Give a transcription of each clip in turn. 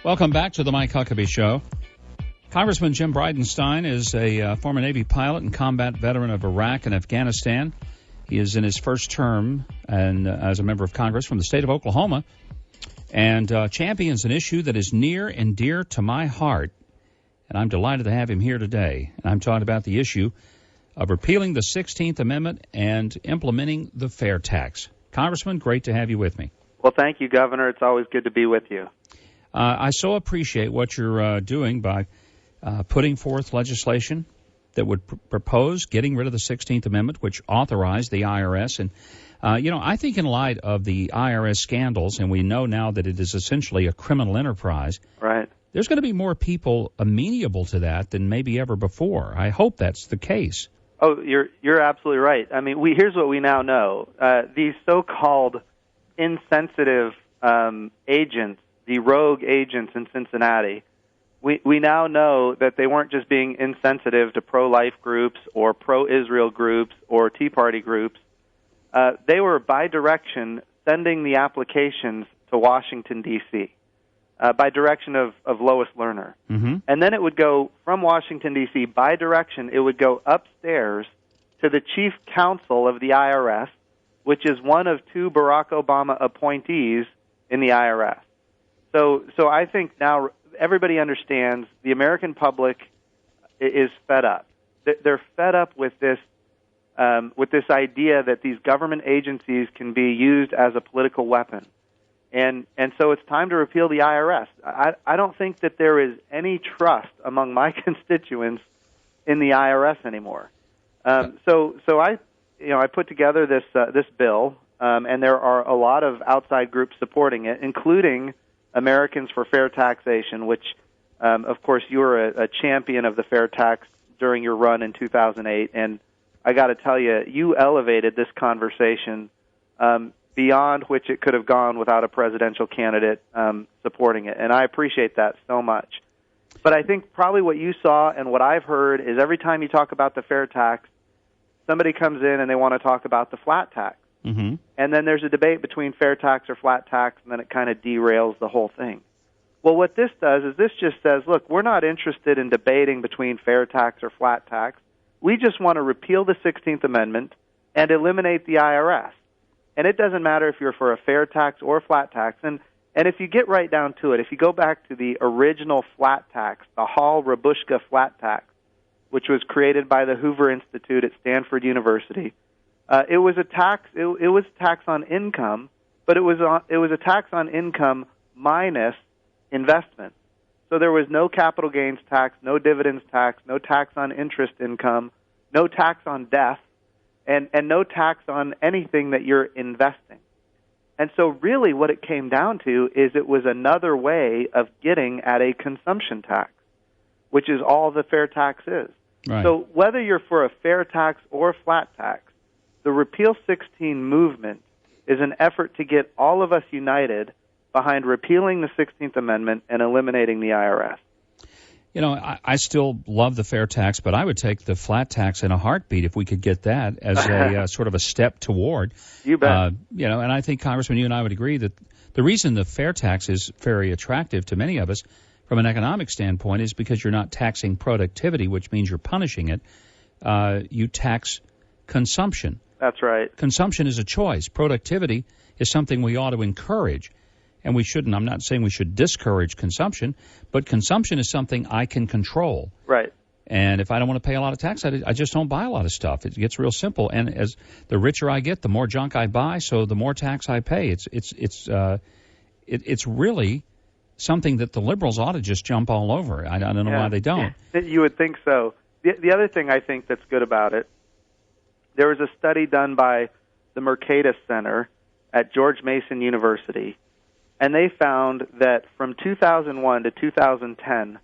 Welcome back to the Mike Huckabee Show. Congressman Jim Bridenstine is a former Navy pilot and combat veteran of Iraq and Afghanistan. He is in his first term and as a member of Congress from the state of Oklahoma, and champions an issue that is near and dear to my heart. And I'm delighted to have him here today. And I'm talking about the issue of repealing the 16th Amendment and implementing the fair tax. Congressman, great to have you with me. Well, thank you, Governor. It's always good to be with you. I so appreciate what you're doing by putting forth legislation that would propose getting rid of the 16th Amendment, which authorized the IRS. And, I think in light of the IRS scandals, and we know now that it is essentially a criminal enterprise, right? There's going to be more people amenable to that than maybe ever before. I hope that's the case. Oh, you're absolutely right. I mean, here's what we now know. These so-called insensitive agents, the rogue agents in Cincinnati, we now know that they weren't just being insensitive to pro-life groups or pro-Israel groups or Tea Party groups. They were, by direction, sending the applications to Washington, D.C., by direction of Lois Lerner. Mm-hmm. And then it would go from Washington, D.C., by direction, it would go upstairs to the chief counsel of the IRS, which is one of two Barack Obama appointees in the IRS. So I think now everybody understands the American public is fed up. They're fed up with this idea that these government agencies can be used as a political weapon. And so it's time to repeal the IRS. I don't think that there is any trust among my constituents in the IRS anymore. So I put together this bill, and there are a lot of outside groups supporting it, including Americans for Fair Taxation, which, of course, you were a champion of the fair tax during your run in 2008. And I got to tell you, you elevated this conversation beyond which it could have gone without a presidential candidate supporting it. And I appreciate that so much. But I think probably what you saw and what I've heard is every time you talk about the fair tax, somebody comes in and they want to talk about the flat tax. Mm-hmm. And then there's a debate between fair tax or flat tax, and then it kind of derails the whole thing. Well, what this does is this just says, look, we're not interested in debating between fair tax or flat tax. We just want to repeal the 16th Amendment and eliminate the IRS. And it doesn't matter if you're for a fair tax or a flat tax. And if you get right down to it, if you go back to the original flat tax, the Hall-Rabushka flat tax, which was created by the Hoover Institute at Stanford University, it was a tax. It was a tax on income, but it was a tax on income minus investment. So there was no capital gains tax, no dividends tax, no tax on interest income, no tax on death, and no tax on anything that you're investing. And so really what it came down to is it was another way of getting at a consumption tax, which is all the fair tax is. Right. So whether you're for a fair tax or a flat tax, the Repeal 16 movement is an effort to get all of us united behind repealing the 16th Amendment and eliminating the IRS. You know, I still love the fair tax, but I would take the flat tax in a heartbeat if we could get that as a sort of a step toward. You bet. And I think, Congressman, you and I would agree that the reason the fair tax is very attractive to many of us from an economic standpoint is because you're not taxing productivity, which means you're punishing it. You tax consumption. That's right. Consumption is a choice. Productivity is something we ought to encourage. And we shouldn't. I'm not saying we should discourage consumption, but consumption is something I can control. Right. And if I don't want to pay a lot of tax, I just don't buy a lot of stuff. It gets real simple. And as the richer I get, the more junk I buy, so the more tax I pay. It's really something that the liberals ought to just jump all over. I don't know why they don't. You would think so. The other thing I think that's good about it, there was a study done by the Mercatus Center at George Mason University, and they found that from 2001 to 2010,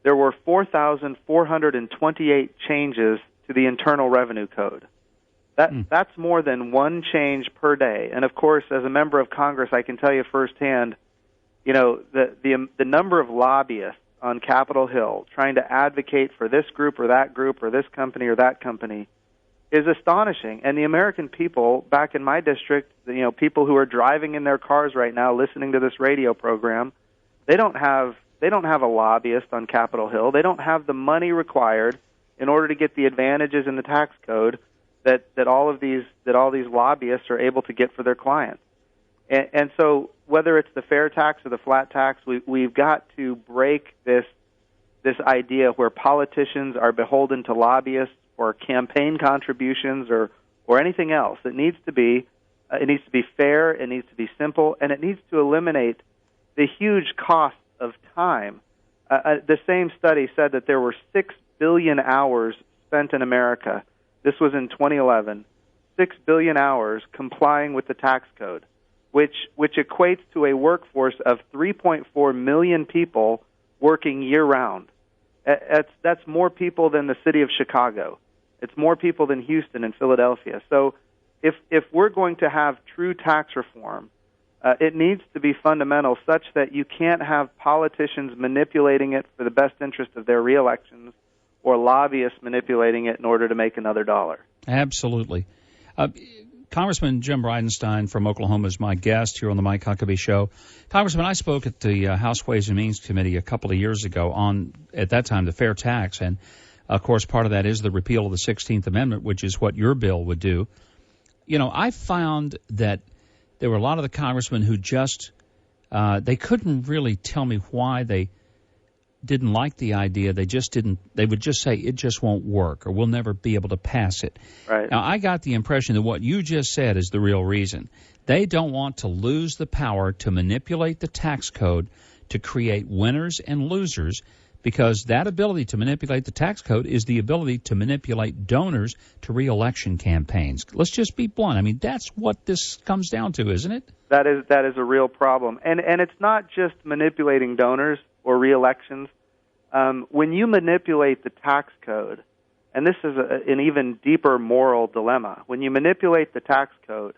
there were 4,428 changes to the Internal Revenue Code. That's more than one change per day. And, of course, as a member of Congress, I can tell you firsthand, you know, the number of lobbyists on Capitol Hill trying to advocate for this group or that group or this company or that company is astonishing. And the American people back in my district, you know, people who are driving in their cars right now listening to this radio program, They don't have a lobbyist on Capitol Hill. They don't have the money required in order to get the advantages in the tax code that all these lobbyists are able to get for their clients. And so whether it's the fair tax or the flat tax, we've got to break this idea where politicians are beholden to lobbyists or campaign contributions or anything else. It needs to be fair, it needs to be simple, and it needs to eliminate the huge cost of time. The same study said that there were 6 billion hours spent in America. This was in 2011. 6 billion hours complying with the tax code, which equates to a workforce of 3.4 million people working year-round. That's more people than the city of Chicago. It's more people than Houston and Philadelphia. So if we're going to have true tax reform, it needs to be fundamental such that you can't have politicians manipulating it for the best interest of their reelections or lobbyists manipulating it in order to make another dollar. Absolutely. Congressman Jim Bridenstine from Oklahoma is my guest here on the Mike Huckabee Show. Congressman, I spoke at the House Ways and Means Committee a couple of years ago on, at that time, the fair tax. And, of course, part of that is the repeal of the 16th Amendment, which is what your bill would do. You know, I found that there were a lot of the congressmen who just, they couldn't really tell me why they didn't like the idea. They would just say it just won't work or we'll never be able to pass it. Right. Now, I got the impression that what you just said is the real reason. They don't want to lose the power to manipulate the tax code to create winners and losers, because that ability to manipulate the tax code is the ability to manipulate donors to re-election campaigns. Let's just be blunt. I mean, that's what this comes down to, isn't it? That is a real problem. And it's not just manipulating donors or re-elections. When you manipulate the tax code, and this is an even deeper moral dilemma, when you manipulate the tax code,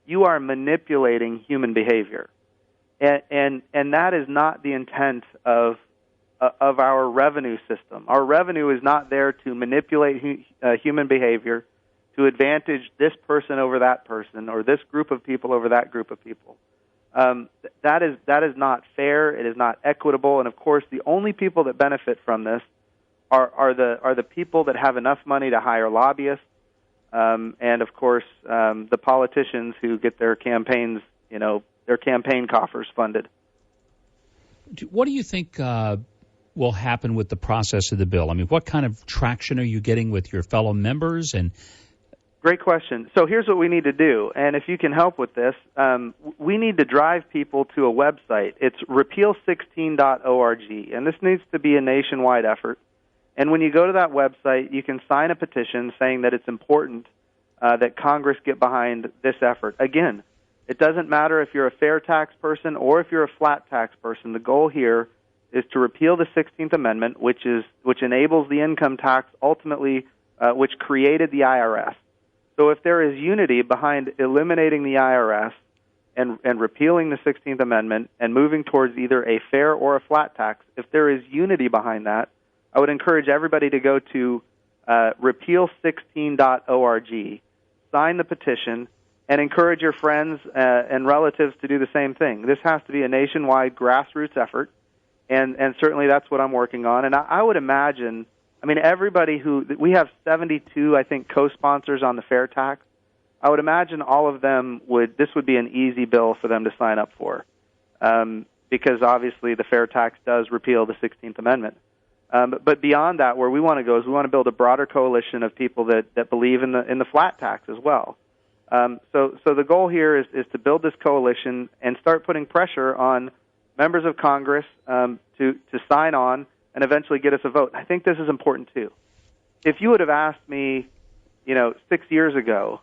you are manipulating human behavior. And that is not the intent of our revenue system. Our revenue is not there to manipulate human behavior to advantage this person over that person or this group of people over that group of people. That is not fair. It is not equitable. And of course, the only people that benefit from this are the people that have enough money to hire lobbyists, and of course the politicians who get their campaigns, their campaign coffers funded. What do you think will happen with the process of the bill? I mean, what kind of traction are you getting with your fellow members? And great question. So here's what we need to do, and if you can help with this, we need to drive people to a website. It's repeal16.org, and this needs to be a nationwide effort. And when you go to that website, you can sign a petition saying that it's important that Congress get behind this effort. Again, it doesn't matter if you're a fair tax person or if you're a flat tax person. The goal here is to repeal the 16th Amendment, which enables the income tax ultimately, which created the IRS. So if there is unity behind eliminating the IRS and repealing the 16th Amendment and moving towards either a fair or a flat tax, if there is unity behind that, I would encourage everybody to go to repeal16.org, sign the petition, and encourage your friends and relatives to do the same thing. This has to be a nationwide grassroots effort, and certainly that's what I'm working on. And I would imagine, everybody we have 72, I think, co-sponsors on the fair tax. I would imagine all of them this would be an easy bill for them to sign up for, because obviously the fair tax does repeal the 16th Amendment. But beyond that, where we want to go is we want to build a broader coalition of people that believe in the flat tax as well. So the goal here is to build this coalition and start putting pressure on members of Congress to sign on and eventually get us a vote. I think this is important too. If you would have asked me, 6 years ago,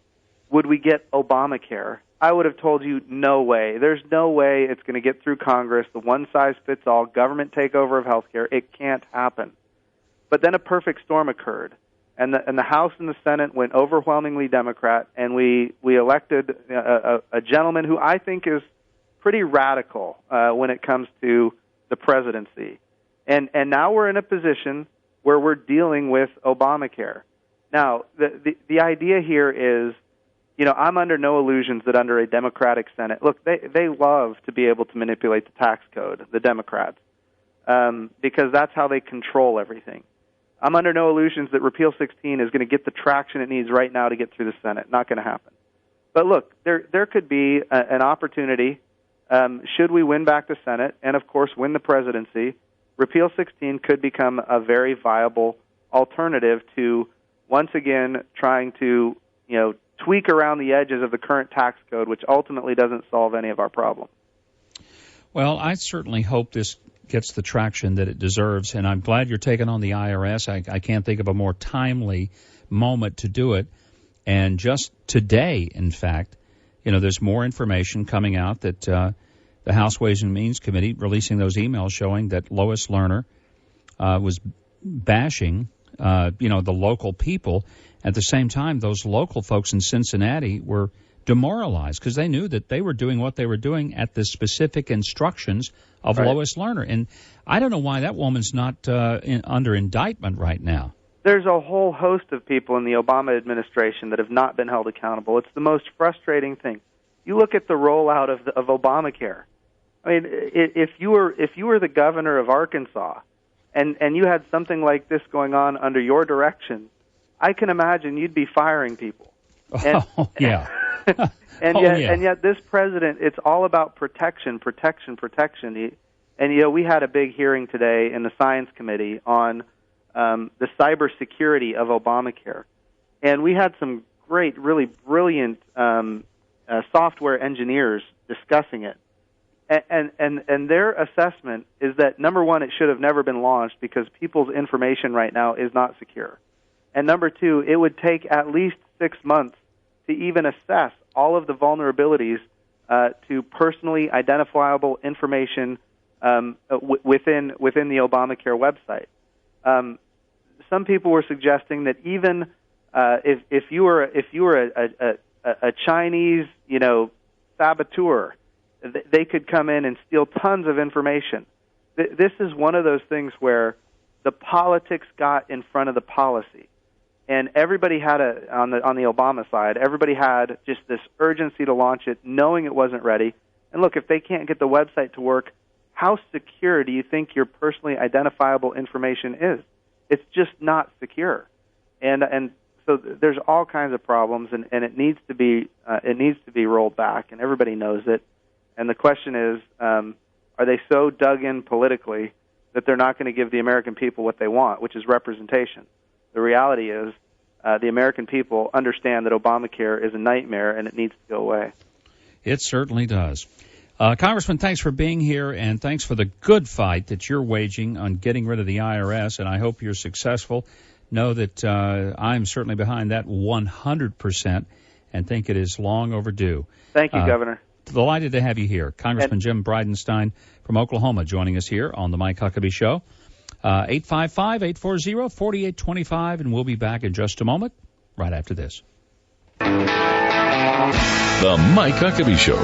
would we get Obamacare, I would have told you no way. There's no way it's going to get through Congress, the one-size-fits-all government takeover of health care. It can't happen. But then a perfect storm occurred, and the House and the Senate went overwhelmingly Democrat, and we elected a gentleman who I think is pretty radical when it comes to the presidency. And now we're in a position where we're dealing with Obamacare. Now, the idea here is, I'm under no illusions that under a Democratic Senate, look, they love to be able to manipulate the tax code, the Democrats, because that's how they control everything. I'm under no illusions that Repeal 16 is going to get the traction it needs right now to get through the Senate. Not going to happen. But look, there could be an opportunity, should we win back the Senate and, of course, win the presidency, Repeal 16 could become a very viable alternative to, once again, trying to, tweak around the edges of the current tax code, which ultimately doesn't solve any of our problems. Well, I certainly hope this gets the traction that it deserves, and I'm glad you're taking on the IRS. I can't think of a more timely moment to do it. And just today, in fact, there's more information coming out that the House Ways and Means Committee releasing those emails showing that Lois Lerner was bashing, the local people. At the same time, those local folks in Cincinnati were demoralized because they knew that they were doing what they were doing at the specific instructions of Lois Lerner. And I don't know why that woman's not under indictment right now. There's a whole host of people in the Obama administration that have not been held accountable. It's the most frustrating thing. You look at the rollout of Obamacare. I mean, if you were the governor of Arkansas and you had something like this going on under your direction, I can imagine you'd be firing people. And, yeah. and yet this president, it's all about protection. And, we had a big hearing today in the Science Committee on the cybersecurity of Obamacare. And we had some great, really brilliant software engineers discussing it. And their assessment is that, number one, it should have never been launched because people's information right now is not secure. And number two, it would take at least 6 months to even assess all of the vulnerabilities to personally identifiable information within the Obamacare website. Some people were suggesting that even if you were a Chinese saboteur, they could come in and steal tons of information. This is one of those things where the politics got in front of the policy. And everybody had on the Obama side, everybody had just this urgency to launch it, knowing it wasn't ready. And look, if they can't get the website to work, how secure do you think your personally identifiable information is? It's just not secure. And so there's all kinds of problems, and it needs to be rolled back, and everybody knows it. And the question is, are they so dug in politically that they're not going to give the American people what they want, which is representation? The reality is the American people understand that Obamacare is a nightmare and it needs to go away. It certainly does. Congressman, thanks for being here, and thanks for the good fight that you're waging on getting rid of the IRS, and I hope you're successful. Know that I'm certainly behind that 100% and think it is long overdue. Thank you, Governor. Delighted to have you here. Congressman Jim Bridenstine from Oklahoma joining us here on the Mike Huckabee Show. 855-840-4825, and we'll be back in just a moment, right after this. The Mike Huckabee Show.